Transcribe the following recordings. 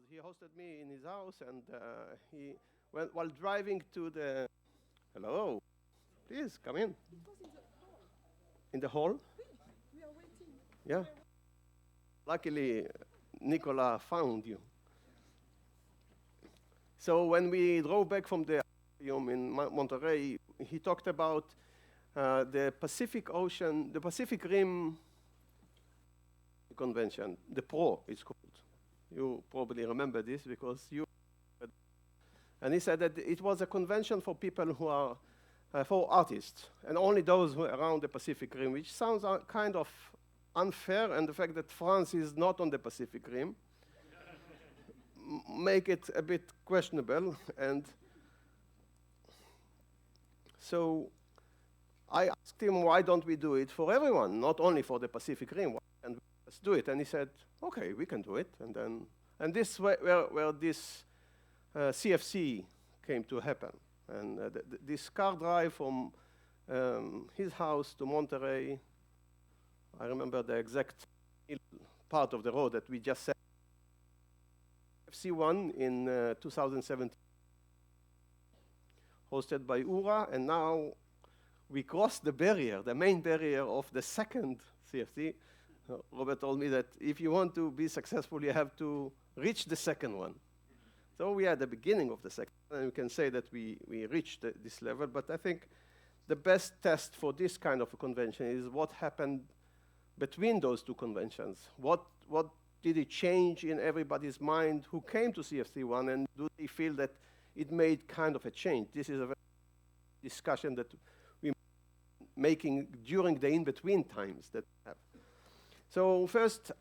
he hosted me in his house, and while driving to the, hello, please come in. In the hall? We are waiting. Yeah. Luckily, Nicola found you. So when we drove back from the aquarium in Monterey, he talked about the Pacific Ocean, the Pacific Rim Convention, the PRO it's called. You probably remember this because you. And he said that it was a convention for people who are, for artists, and only those who are around the Pacific Rim, which sounds kind of unfair, and the fact that France is not on the Pacific Rim make it a bit questionable. And so I asked him, why don't we do it for everyone, not only for the Pacific Rim? And let's do it. And he said, okay, we can do it. And this where this CFC came to happen. And this car drive from his house to Monterey, I remember the exact part of the road that we just said. CFC1 in 2017, hosted by URA, and now we crossed the barrier, the main barrier of the second CFC. Robert told me that if you want to be successful, you have to reach the second one. So we are at the beginning of the second, and we can say that we reached this level, but I think the best test for this kind of a convention is what happened between those two conventions. What did it change in everybody's mind who came to CFC1, and do they feel that it made kind of a change? This is a discussion that we're making during the in-between times that we have. So first,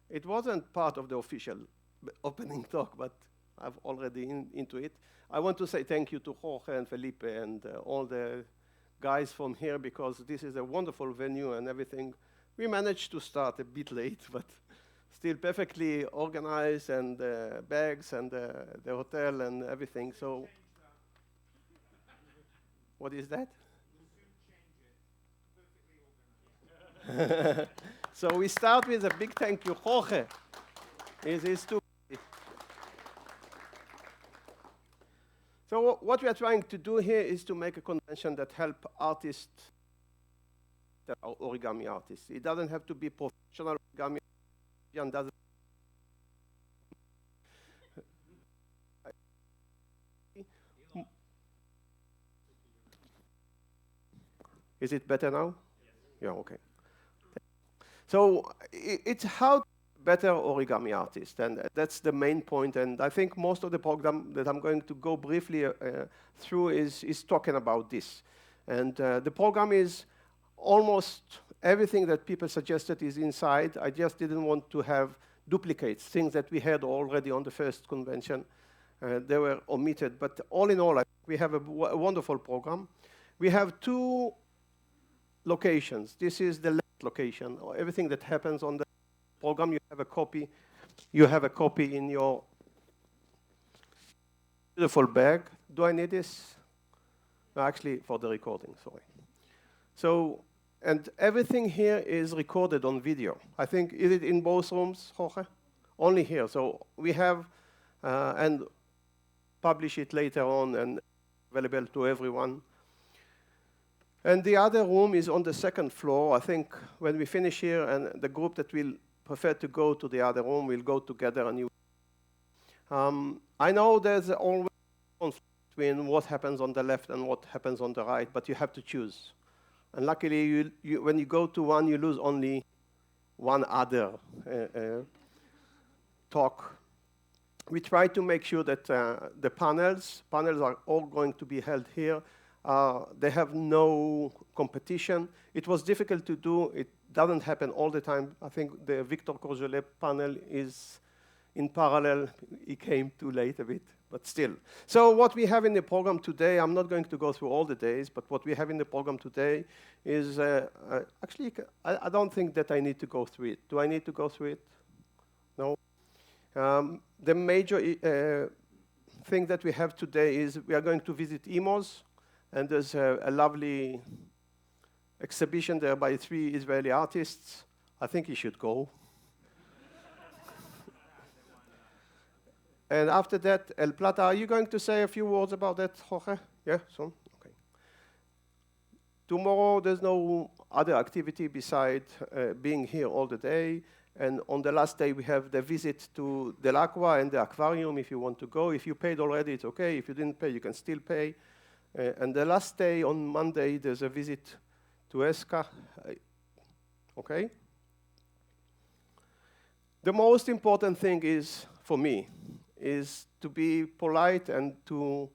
it wasn't part of the official opening talk, but I've already into it. I want to say thank you to Jorge and Felipe and all the guys from here, because this is a wonderful venue and everything. We managed to start a bit late, but still perfectly organized, and bags and the hotel and everything. So, what is that? So we start with a big thank you, Jorge. Is too. So what we are trying to do here is to make a convention that help artists that are origami artists. It doesn't have to be professional origami. Doesn't. Is it better now? Yes. Yeah, okay. So it's how better origami artist, and that's the main point. And I think most of the program that I'm going to go briefly through is talking about this. And the program is almost everything that people suggested is inside. I just didn't want to have duplicates, things that we had already on the first convention. They were omitted, but all in all, we have a wonderful program. We have two locations. This is the left location. Everything that happens on the program, you have a copy. You have a copy in your beautiful bag. Do I need this? No, actually, for the recording, sorry. So, and everything here is recorded on video. I think, is it in both rooms, Jorge? Only here. So we have, and publish it later on and available to everyone. And the other room is on the second floor. I think when we finish here, and the group that will prefer to go to the other room will go together. And I know there's always conflict between what happens on the left and what happens on the right, but you have to choose. And luckily, when you go to one, you lose only one other talk. We try to make sure that the panels are all going to be held here. They have no competition. It was difficult to do. It doesn't happen all the time. I think the Victor Courgelet panel is in parallel. He came too late a bit, but still. So what we have in the program today, I'm not going to go through all the days, but what we have in the program today is, actually, I don't think that I need to go through it. Do I need to go through it? No. The major thing that we have today is we are going to visit IMOS, and there's a lovely exhibition there by 3 Israeli artists. I think you should go. And after that, El Plata, are you going to say a few words about that, Jorge? Yeah, soon? Okay. Tomorrow, there's no other activity beside being here all the day. And on the last day, we have the visit to Del Aqua and the aquarium if you want to go. If you paid already, it's okay. If you didn't pay, you can still pay. And the last day, on Monday, there's a visit to Esca. Okay? The most important thing is, for me, is to be polite and to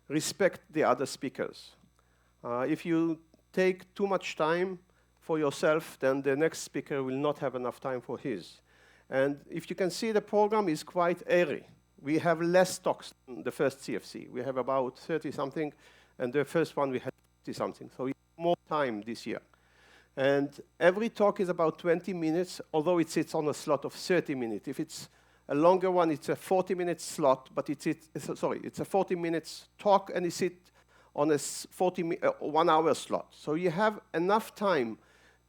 respect the other speakers. If you take too much time for yourself, then the next speaker will not have enough time for his. And if you can see, the program is quite airy. We have less talks than the first CFC. We have about 30-something, and the first one we had 50-something. So we have more time this year. And every talk is about 20 minutes, although it sits on a slot of 30 minutes. If it's a longer one, it's a 40-minute slot, but it's a 40 minutes talk, and it sits on a 1-hour slot. So you have enough time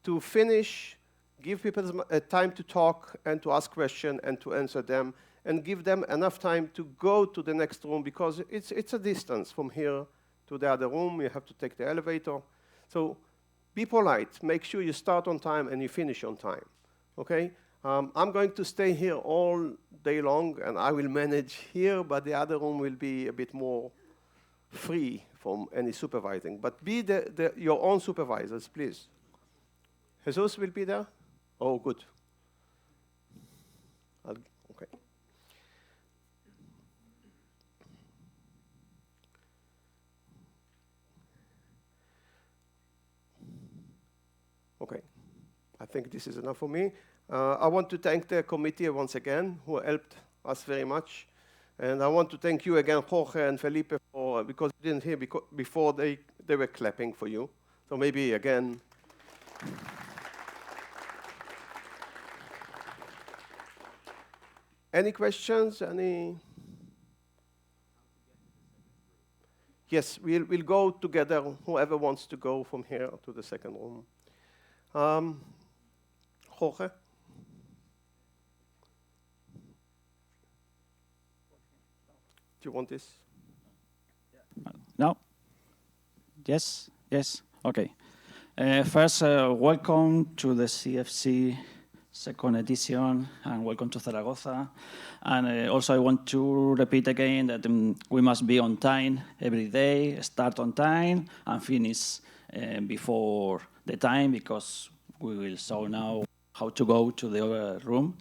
to finish, give people time to talk and to ask questions and to answer them, and give them enough time to go to the next room, because it's a distance from here to the other room. You have to take the elevator. So be polite. Make sure you start on time and you finish on time, okay? I'm going to stay here all day long, and I will manage here, but the other room will be a bit more free from any supervising. But be your own supervisors, please. Jesus will be there? Oh, good. Okay. Okay. I think this is enough for me. I want to thank the committee once again, who helped us very much. And I want to thank you again, Jorge and Felipe, because you didn't hear before they were clapping for you. So maybe again. Any questions? Yes, we'll go together, whoever wants to go from here to the second room. Jorge? Do you want this? No? Yes? Yes? Okay. First, welcome to the CFC second edition, and welcome to Zaragoza. And also I want to repeat again that we must be on time every day, start on time, and finish before the time, because we will show now how to go to the other room.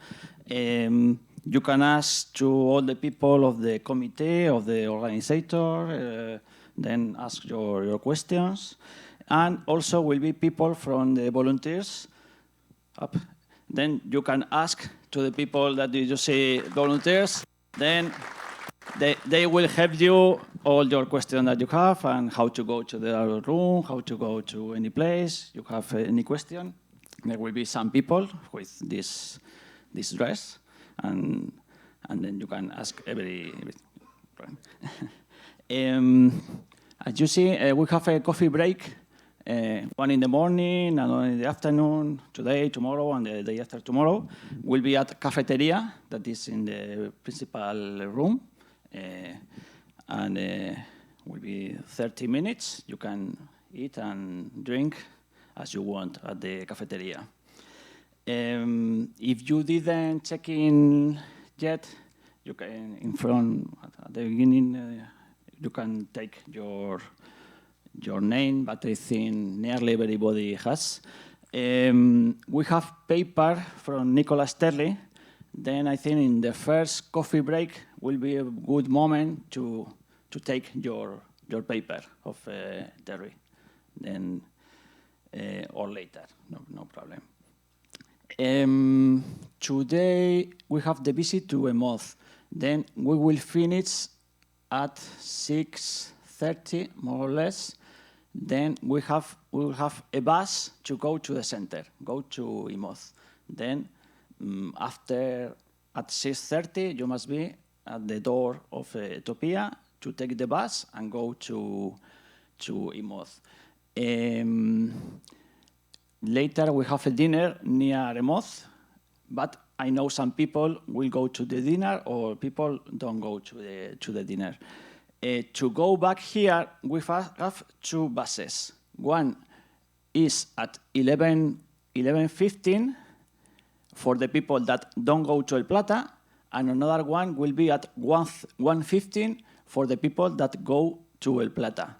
You can ask to all the people of the committee, of the organizer, then ask your questions. And also will be people from the volunteers. Up. Then you can ask to the people that you see volunteers. Then they will help you all your questions that you have, and how to go to the other room, how to go to any place. You have any question. There will be some people with this dress, and then you can ask everything. As you see, we have a coffee break, one in the morning and one in the afternoon, today, tomorrow, and the day after tomorrow. We'll be at cafeteria, that is in the principal room, and will be 30 minutes. You can eat and drink as you want at the cafeteria. If you didn't check in yet, you can, in front at the beginning, you can take your name, but I think nearly everybody has. We have paper from Nicolas Terry. Then I think in the first coffee break will be a good moment to take your paper of Terry. Then or later, no problem. Today we have the visit to a moth. Then we will finish at 6:30, more or less. Then we will have a bus to go to the center, go to Imoth. Then at 6:30, you must be at the door of Etopia to take the bus and go to Imoth. Later we have a dinner near Imoth, but I know some people will go to the dinner or people don't go to the dinner. To go back here, we have two buses. One is at 11:15 for the people that don't go to El Plata, and another one will be at 1:15 for the people that go to El Plata.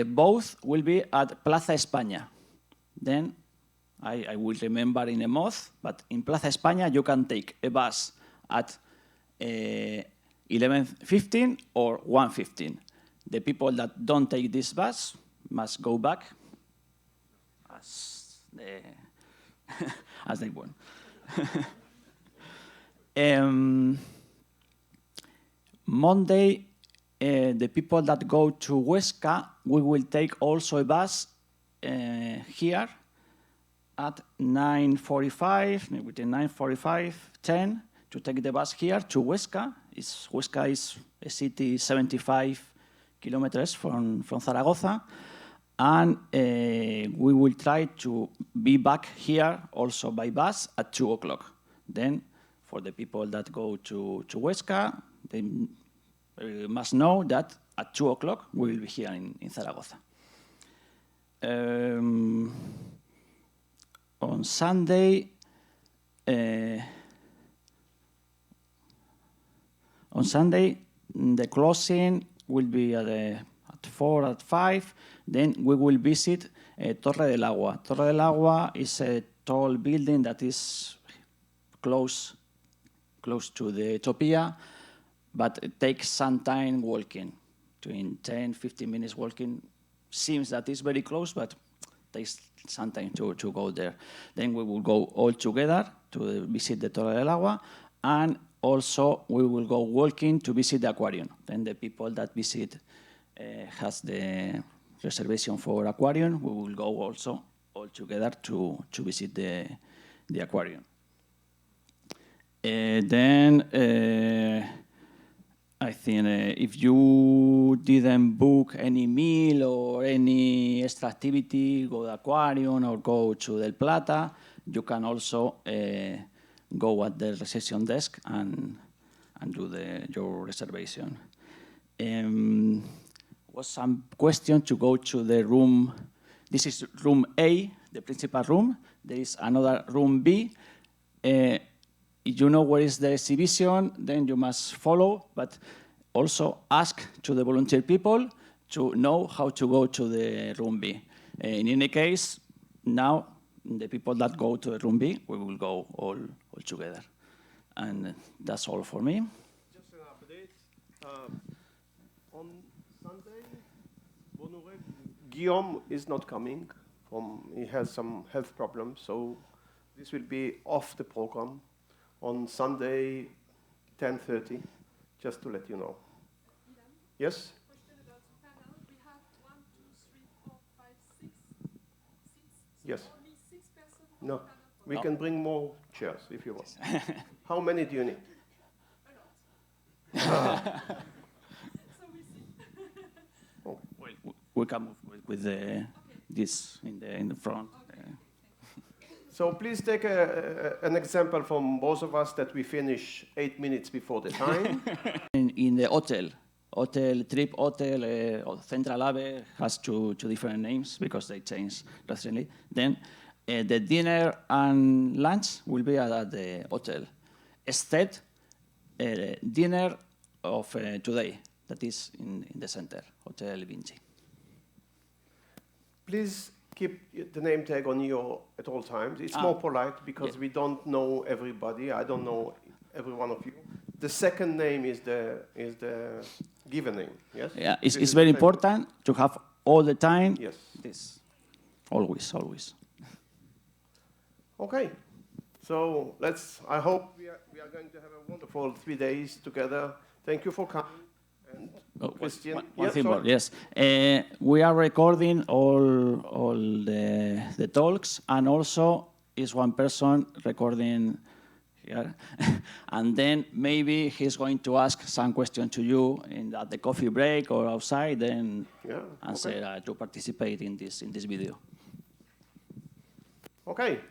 Both will be at Plaza España. Then I will remember in a month, but in Plaza España you can take a bus at 11:15 or 1:15. The people that don't take this bus must go back as they want. Monday, the people that go to Huesca, we will take also a bus here at 9:45, between 9:45, 10, to take the bus here to Huesca. Huesca is a city 75 kilometers from Zaragoza. And we will try to be back here also by bus at 2 o'clock. Then for the people that go to Huesca, they must know that at 2 o'clock we will be here in Zaragoza. On Sunday, the closing will be at 4, at 5. Then we will visit Torre del Agua. Torre del Agua is a tall building that is close to the Etopia, but it takes some time walking, between 10, 15 minutes walking. Seems that it's very close, but takes some time to go there. Then we will go all together to visit the Torre del Agua, and also we will go walking to visit the aquarium. Then the people that visit has the reservation for aquarium. We will go also all together to visit the aquarium. Then I think if you didn't book any meal or any extra activity, go to the aquarium or go to Del Plata, you can also go at the reception desk and do your reservation. Was some question to go to the room. This is room A, the principal room. There is another room B. If you know where is the exhibition, then you must follow, but also ask to the volunteer people to know how to go to the room B. In any case, now the people that go to the room B, we will go all together. And that's all for me. Just an update. On Sunday, Guillaume is not coming. He has some health problems, so this will be off the program on Sunday, 10:30, just to let you know. Ilan? Yes? Question about the panel. We have 1, 2, 3, 4, 5, 6 seats. So Yes. only 6 persons on No. the panel. We No. can bring more chairs if you want. How many do you need? A lot. So we see. We can move with this in the front. So please take an example from both of us that we finish 8 minutes before the time. In the hotel, Trip Hotel, or Central Ave has two different names because they changed recently. Then the dinner and lunch will be at the hotel. Instead, dinner of today, that is in the center, Hotel Vinci. Please keep the name tag on you at all times. It's more polite because we don't know everybody. I don't know every one of you. The second name is the given name. Yes. Yeah, it's very important to have all the time. Yes. This, always. Okay. So I hope we are going to have a wonderful 3 days together. Thank you for coming. And Christian, One thing more, yes. We are recording all the talks, and also is one person recording here. And then maybe he's going to ask some question to you at the coffee break or outside, then answer to participate in this video. Okay.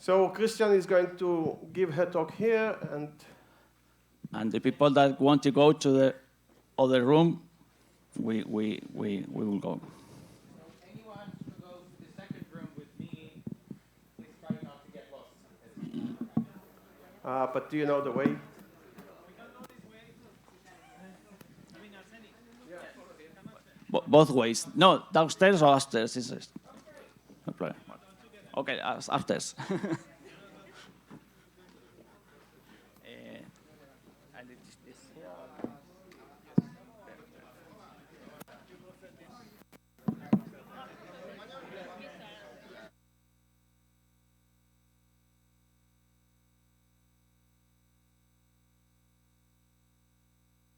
So Christian is going to give her talk here, And the people that want to go to the other room, we will go. Anyone who goes to the second room with me, please try not to get lost. but do you know the way? Both ways. No, downstairs or upstairs. No problem. Okay, upstairs.